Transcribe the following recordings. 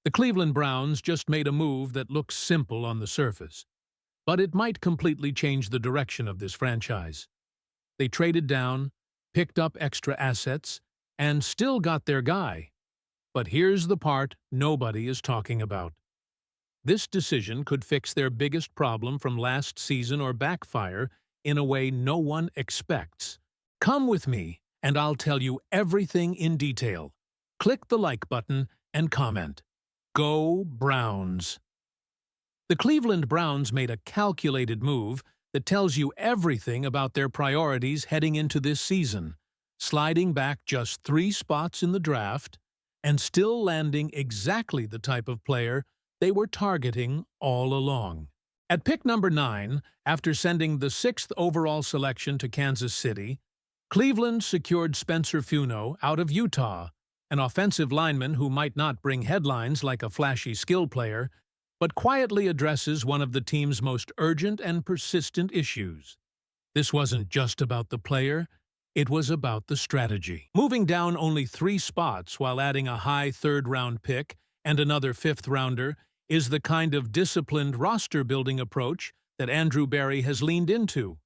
The Cleveland Browns just made a move that looks simple on the surface, but it might completely change the direction of this franchise. They traded down, picked up extra assets, and still got their guy. But here's the part nobody is talking about. This decision could fix their biggest problem from last season or backfire in a way no one expects. Come with me, and I'll tell you everything in detail. Click the like button and comment. Go Browns! The Cleveland Browns made a calculated move that tells you everything about their priorities heading into this season, sliding back just 3 spots in the draft and still landing exactly the type of player they were targeting all along. At pick number 9, after sending the 6th overall selection to Kansas City, Cleveland secured Spencer Funo out of Utah, an offensive lineman who might not bring headlines like a flashy skill player, but quietly addresses one of the team's most urgent and persistent issues. This wasn't just about the player, it was about the strategy. Moving down only 3 spots while adding a high 3rd-round pick and another 5th-rounder is the kind of disciplined roster-building approach that Andrew Berry has leaned into.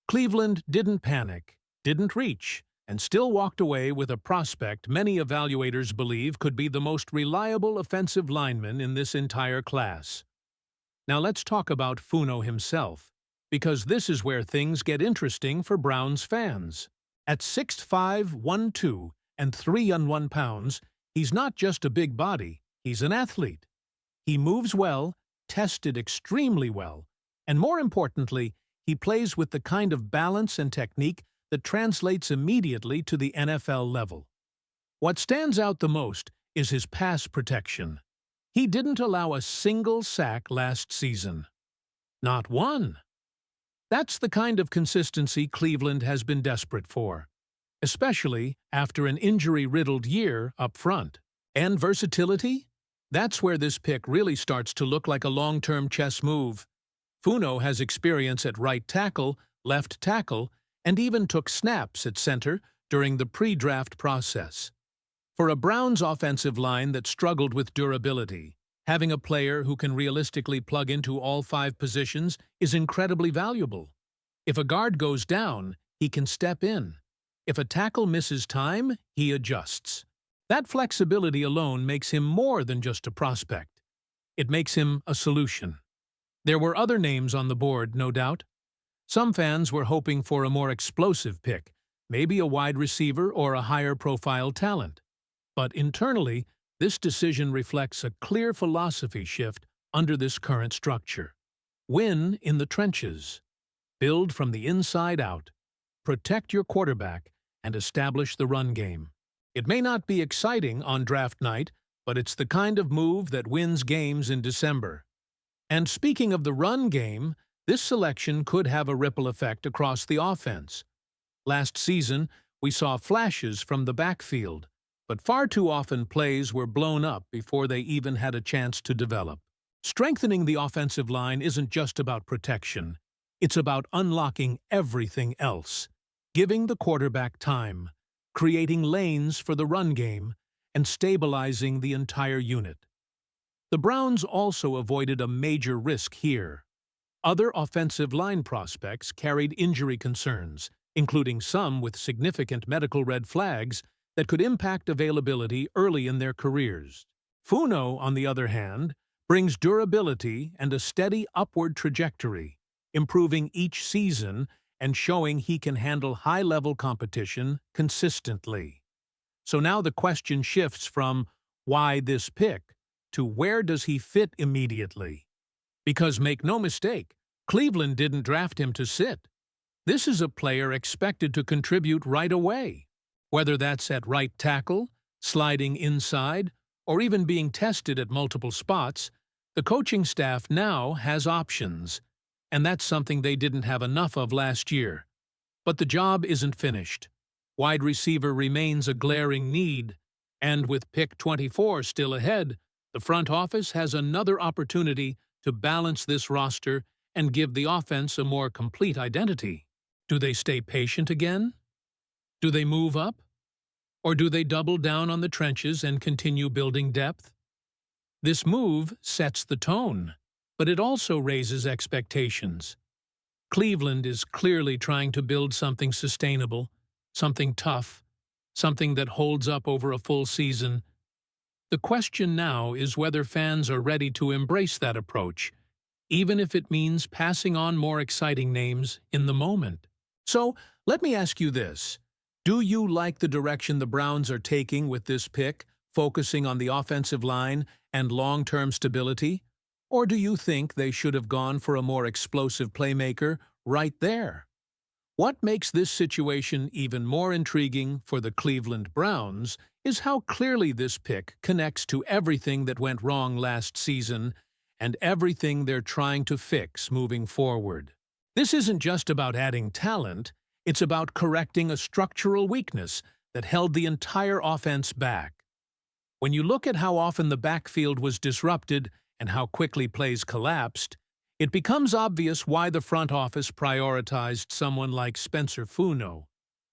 Cleveland didn't panic, didn't reach, and still walked away with a prospect many evaluators believe could be the most reliable offensive lineman in this entire class. Now let's talk about Funo himself, because this is where things get interesting for Browns fans. At 6'5", 1'2", and 301 pounds, he's not just a big body, he's an athlete. He moves well, tested extremely well, and more importantly, he plays with the kind of balance and technique that translates immediately to the NFL level. What stands out the most is his pass protection. He didn't allow a single sack last season. Not one. That's the kind of consistency Cleveland has been desperate for, especially after an injury-riddled year up front. And versatility? That's where this pick really starts to look like a long-term chess move. Funo has experience at right tackle, left tackle, and even took snaps at center during the pre-draft process. For a Browns offensive line that struggled with durability, having a player who can realistically plug into all 5 positions is incredibly valuable. If a guard goes down, he can step in. If a tackle misses time, he adjusts. That flexibility alone makes him more than just a prospect. It makes him a solution. There were other names on the board, no doubt. Some fans were hoping for a more explosive pick, maybe a wide receiver or a higher-profile talent. But internally, this decision reflects a clear philosophy shift under this current structure. Win in the trenches. Build from the inside out. Protect your quarterback and establish the run game. It may not be exciting on draft night, but it's the kind of move that wins games in December. And speaking of the run game, this selection could have a ripple effect across the offense. Last season, we saw flashes from the backfield, but far too often plays were blown up before they even had a chance to develop. Strengthening the offensive line isn't just about protection. It's about unlocking everything else, giving the quarterback time, creating lanes for the run game, and stabilizing the entire unit. The Browns also avoided a major risk here. Other offensive line prospects carried injury concerns, including some with significant medical red flags that could impact availability early in their careers. Funo, on the other hand, brings durability and a steady upward trajectory, improving each season and showing he can handle high-level competition consistently. So now the question shifts from why this pick to where does he fit immediately? Because make no mistake, Cleveland didn't draft him to sit. This is a player expected to contribute right away, whether that's at right tackle, sliding inside, or even being tested at multiple spots. The coaching staff now has options, and that's something they didn't have enough of last year. But the job isn't finished. Wide receiver remains a glaring need, and with pick 24 still ahead, the front office has another opportunity to balance this roster and give the offense a more complete identity. Do they stay patient again? Do they move up? Or do they double down on the trenches and continue building depth? This move sets the tone, but it also raises expectations. Cleveland is clearly trying to build something sustainable, something tough, something that holds up over a full season. The question now is whether fans are ready to embrace that approach, even if it means passing on more exciting names in the moment. So, let me ask you this. Do you like the direction the Browns are taking with this pick, focusing on the offensive line and long-term stability? Or do you think they should have gone for a more explosive playmaker right there? What makes this situation even more intriguing for the Cleveland Browns is how clearly this pick connects to everything that went wrong last season and everything they're trying to fix moving forward. This isn't just about adding talent, it's about correcting a structural weakness that held the entire offense back. When you look at how often the backfield was disrupted and how quickly plays collapsed, it becomes obvious why the front office prioritized someone like Spencer Funo.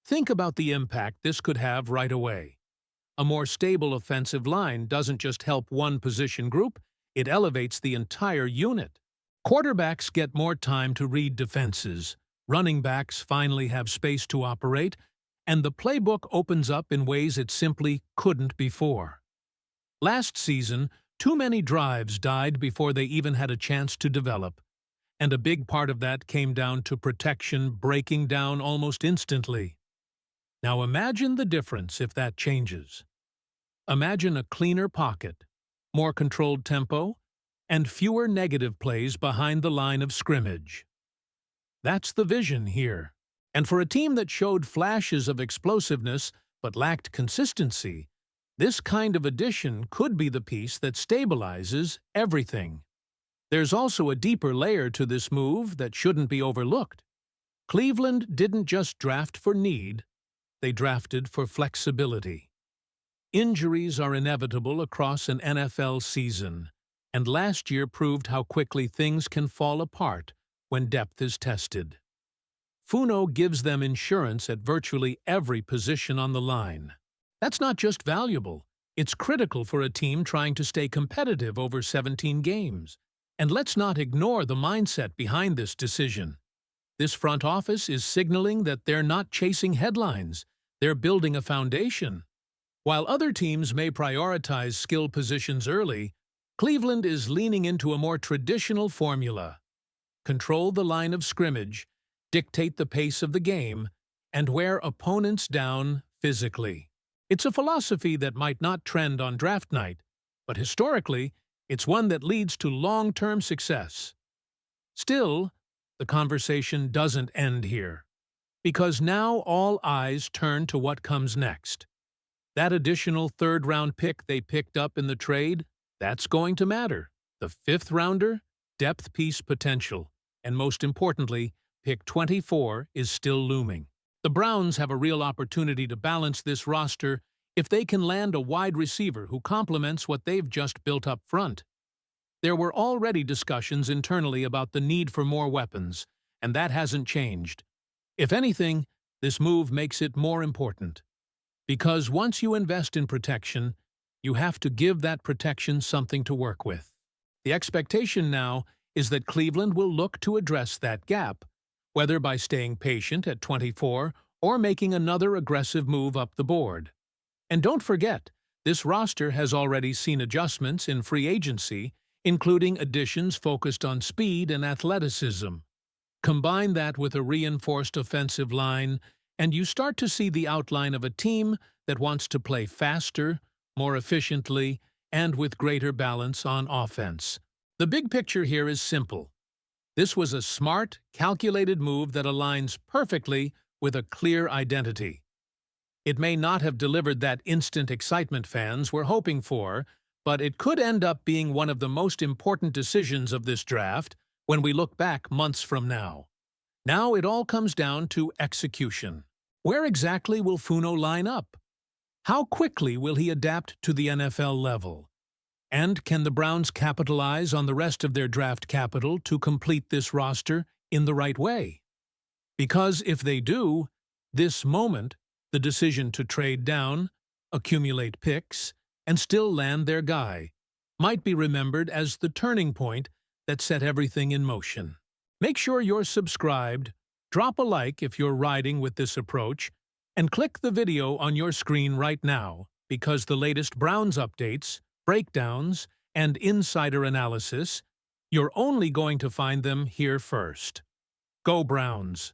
Think about the impact this could have right away. A more stable offensive line doesn't just help one position group, it elevates the entire unit. Quarterbacks get more time to read defenses, running backs finally have space to operate, and the playbook opens up in ways it simply couldn't before. Last season, too many drives died before they even had a chance to develop, and a big part of that came down to protection breaking down almost instantly. Now imagine the difference if that changes. Imagine a cleaner pocket, more controlled tempo, and fewer negative plays behind the line of scrimmage. That's the vision here. And for a team that showed flashes of explosiveness but lacked consistency, this kind of addition could be the piece that stabilizes everything. There's also a deeper layer to this move that shouldn't be overlooked. Cleveland didn't just draft for need, they drafted for flexibility. Injuries are inevitable across an NFL season, and last year proved how quickly things can fall apart when depth is tested. Funo gives them insurance at virtually every position on the line. That's not just valuable, it's critical for a team trying to stay competitive over 17 games. And let's not ignore the mindset behind this decision. This front office is signaling that they're not chasing headlines, they're building a foundation. While other teams may prioritize skill positions early, Cleveland is leaning into a more traditional formula. Control the line of scrimmage, dictate the pace of the game, and wear opponents down physically. It's a philosophy that might not trend on draft night, but historically, it's one that leads to long-term success. Still, the conversation doesn't end here, because now all eyes turn to what comes next. That additional third-round pick they picked up in the trade, that's going to matter. The fifth-rounder, depth piece potential, and most importantly, pick 24 is still looming. The Browns have a real opportunity to balance this roster if they can land a wide receiver who complements what they've just built up front. There were already discussions internally about the need for more weapons, and that hasn't changed. If anything, this move makes it more important. Because once you invest in protection, you have to give that protection something to work with. The expectation now is that Cleveland will look to address that gap, whether by staying patient at 24 or making another aggressive move up the board. And don't forget, this roster has already seen adjustments in free agency, including additions focused on speed and athleticism. Combine that with a reinforced offensive line, and you start to see the outline of a team that wants to play faster, more efficiently, and with greater balance on offense. The big picture here is simple. This was a smart, calculated move that aligns perfectly with a clear identity. It may not have delivered that instant excitement fans were hoping for, but it could end up being one of the most important decisions of this draft when we look back months from now. Now it all comes down to execution. Where exactly will Funo line up? How quickly will he adapt to the NFL level? And can the Browns capitalize on the rest of their draft capital to complete this roster in the right way? Because if they do, this moment, the decision to trade down, accumulate picks, and still land their guy, might be remembered as the turning point that set everything in motion. Make sure you're subscribed, drop a like if you're riding with this approach, and click the video on your screen right now because the latest Browns updates, breakdowns, and insider analysis, you're only going to find them here first. Go Browns!